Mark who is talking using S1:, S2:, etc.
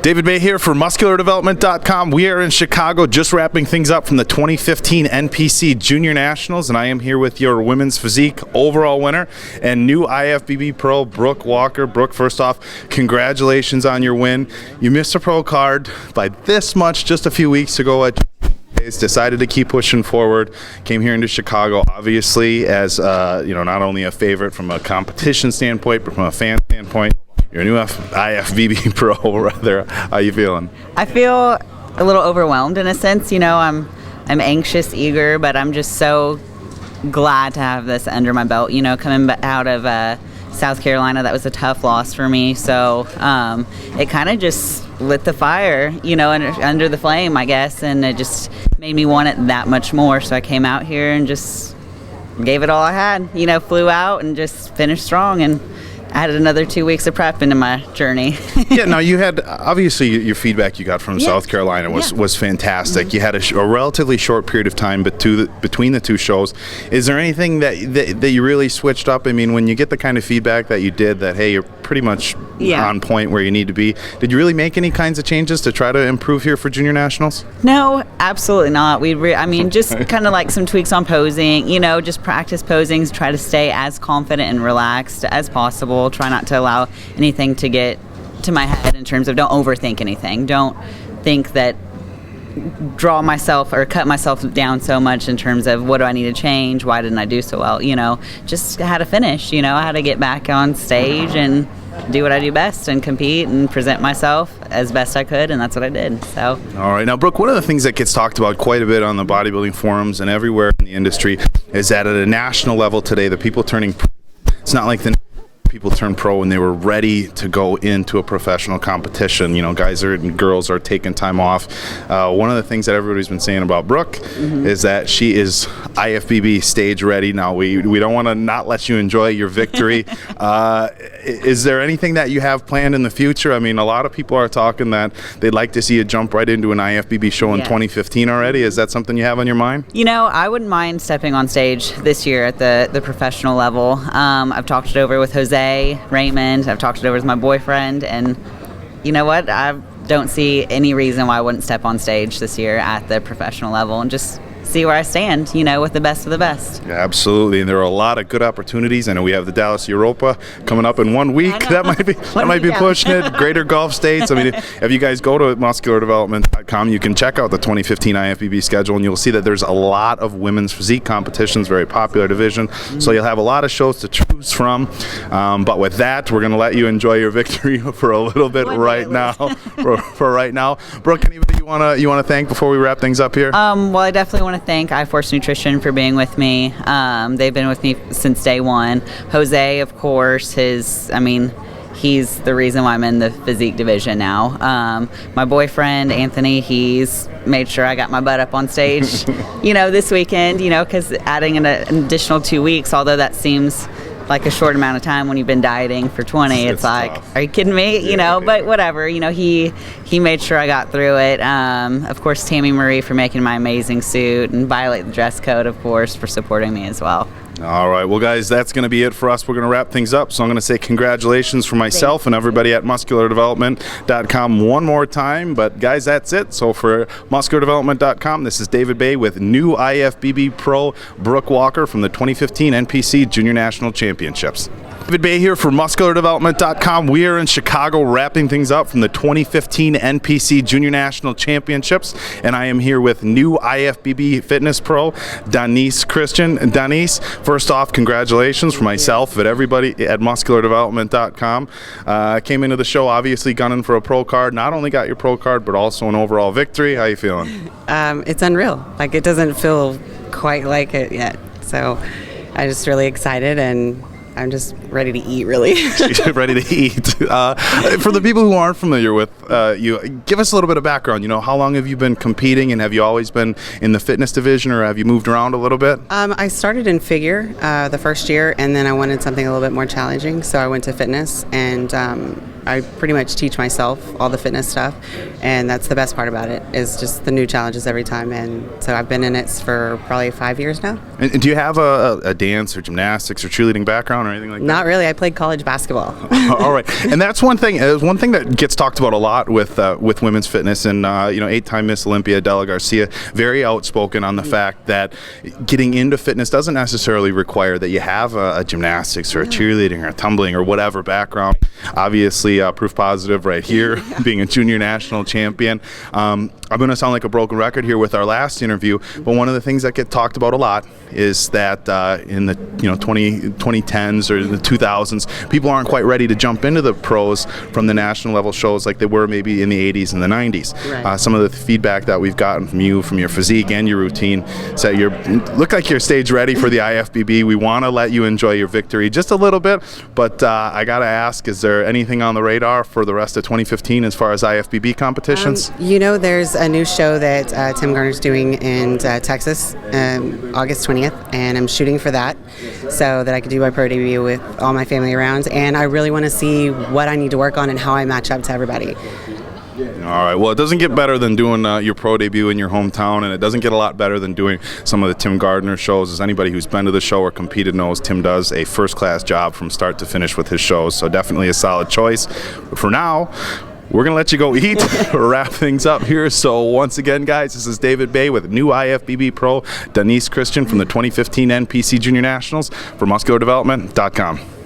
S1: David Bay here for MuscularDevelopment.com. We are in Chicago just wrapping things up from the 2015 NPC Junior Nationals, and I am here with your women's physique overall winner and new IFBB pro, Brooke Walker. Brooke, first off, congratulations on your win. You missed a pro card by this much just a few weeks ago. Decided to keep pushing forward, came here into Chicago obviously as not only a favorite from a competition standpoint but from a fan standpoint. You're a new IFBB pro rather. How you feeling?
S2: I feel a little overwhelmed in a sense. I'm anxious, eager, but I'm just so glad to have this under my belt. Coming out of South Carolina, that was a tough loss for me, so it kind of just lit the fire, under the flame, I guess, and it just made me want it that much more. So I came out here and just gave it all I had, flew out and just finished strong, and added another 2 weeks of prep into my journey.
S1: Yeah, now you had, obviously your feedback you got from South Carolina was fantastic. You had a relatively short period of time between the two shows. Is there anything that you really switched up? I mean, when you get the kind of feedback that you did, that, hey, you're pretty much on point where you need to be, did you really make any kinds of changes to try to improve here for Junior Nationals?
S2: No, absolutely not. Just kind of like some tweaks on posing, just practice posings, try to stay as confident and relaxed as possible. Try not to allow anything to get to my head in terms of don't overthink anything. Don't think that draw myself or cut myself down so much in terms of what do I need to change, why didn't I do so well, just how to finish, how to get back on stage and do what I do best and compete and present myself as best I could, and that's what I did. So
S1: all right, now Brooke, one of the things that gets talked about quite a bit on the bodybuilding forums and everywhere in the industry is that at a national level today, the people turning pro, it's not like the people turn pro when they were ready to go into a professional competition. Guys and girls are taking time off. One of the things that everybody's been saying about Brooke is that she is IFBB stage ready. Now we don't want to not let you enjoy your victory. Is there anything that you have planned in the future? I mean, a lot of people are talking that they'd like to see you jump right into an IFBB show in 2015 already. Is that something you have on your mind?
S2: I wouldn't mind stepping on stage this year at the professional level. I've talked it over with Jose Raymond. I've talked it over with my boyfriend, and you know what? I don't see any reason why I wouldn't step on stage this year at the professional level and just see where I stand, with the best of the best.
S1: Yeah, absolutely, and there are a lot of good opportunities. I know we have the Dallas Europa coming up in 1 week. That might be pushing it. Greater Gulf States. I mean, if you guys go to MuscularDevelopment.com, you can check out the 2015 IFBB schedule, and you'll see that there's a lot of women's physique competitions, very popular division. So you'll have a lot of shows to choose from. But with that, we're going to let you enjoy your victory for a little bit right now. For right now, Brooke, anybody you want to thank before we wrap things up here?
S2: Well, I definitely want to thank iForce Nutrition for being with me. They've been with me since day one. Jose, of course, he's the reason why I'm in the physique division now. My boyfriend, Anthony, he's made sure I got my butt up on stage, this weekend, because adding an additional 2 weeks, although that seems like a short amount of time when you've been dieting for 20, it's like, tough. Are you kidding me? But whatever, he made sure I got through it. Of course, Tammy Marie for making my amazing suit, and Violate the Dress Code, of course, for supporting me as well.
S1: All right, well, guys, that's going to be it for us. We're going to wrap things up. So I'm going to say congratulations for myself and everybody at MuscularDevelopment.com one more time. But, guys, that's it. So for MuscularDevelopment.com, this is David Bay with new IFBB pro Brooke Walker from the 2015 NPC Junior National Championships. David Bay here for MuscularDevelopment.com. We are in Chicago wrapping things up from the 2015 NPC Junior National Championships, and I am here with new IFBB fitness pro, Donnice Christian. Donnice, first off, congratulations for myself and everybody at MuscularDevelopment.com. Came into the show obviously gunning for a pro card. Not only got your pro card, but also an overall victory. How you feeling?
S3: It's unreal. It doesn't feel quite like it yet. So I'm just really excited, and I'm just ready to eat, really.
S1: Ready to eat. For the people who aren't familiar with you, give us a little bit of background. How long have you been competing, and have you always been in the fitness division, or have you moved around a little bit?
S3: I started in figure the first year, and then I wanted something a little bit more challenging, so I went to fitness, and I pretty much teach myself all the fitness stuff, and that's the best part about it, is just the new challenges every time. And so I've been in it for probably 5 years now.
S1: And do you have a dance or gymnastics or cheerleading background or anything like that?
S3: Not really. I played college basketball.
S1: All right, and that's one thing that gets talked about a lot with women's fitness, and 8-time Miss Olympia Della Garcia, very outspoken on the fact that getting into fitness doesn't necessarily require that you have a gymnastics or a cheerleading or a tumbling or whatever background. Obviously, proof positive right here, being a junior national champion. I'm going to sound like a broken record here with our last interview, but one of the things that get talked about a lot is that in the 2010s or the 2000s, people aren't quite ready to jump into the pros from the national level shows like they were maybe in the 80s and the 90s.
S3: Right.
S1: Some of the feedback that we've gotten from you, from your physique and your routine, is that you look like you're stage ready for the IFBB. We want to let you enjoy your victory just a little bit, but I got to ask, is there anything on the radar for the rest of 2015 as far as IFBB competitions?
S3: There's a new show that Tim Garner's doing in Texas, August 20th, and I'm shooting for that so that I can do my pro debut with all my family around. And I really want to see what I need to work on and how I match up to everybody.
S1: All right. Well, it doesn't get better than doing your pro debut in your hometown, and it doesn't get a lot better than doing some of the Tim Gardner shows. As anybody who's been to the show or competed knows, Tim does a first-class job from start to finish with his shows, so definitely a solid choice. But for now, we're going to let you go eat, wrap things up here. So once again, guys, this is David Bay with new IFBB pro Donnice Christian from the 2015 NPC Junior Nationals for MuscularDevelopment.com.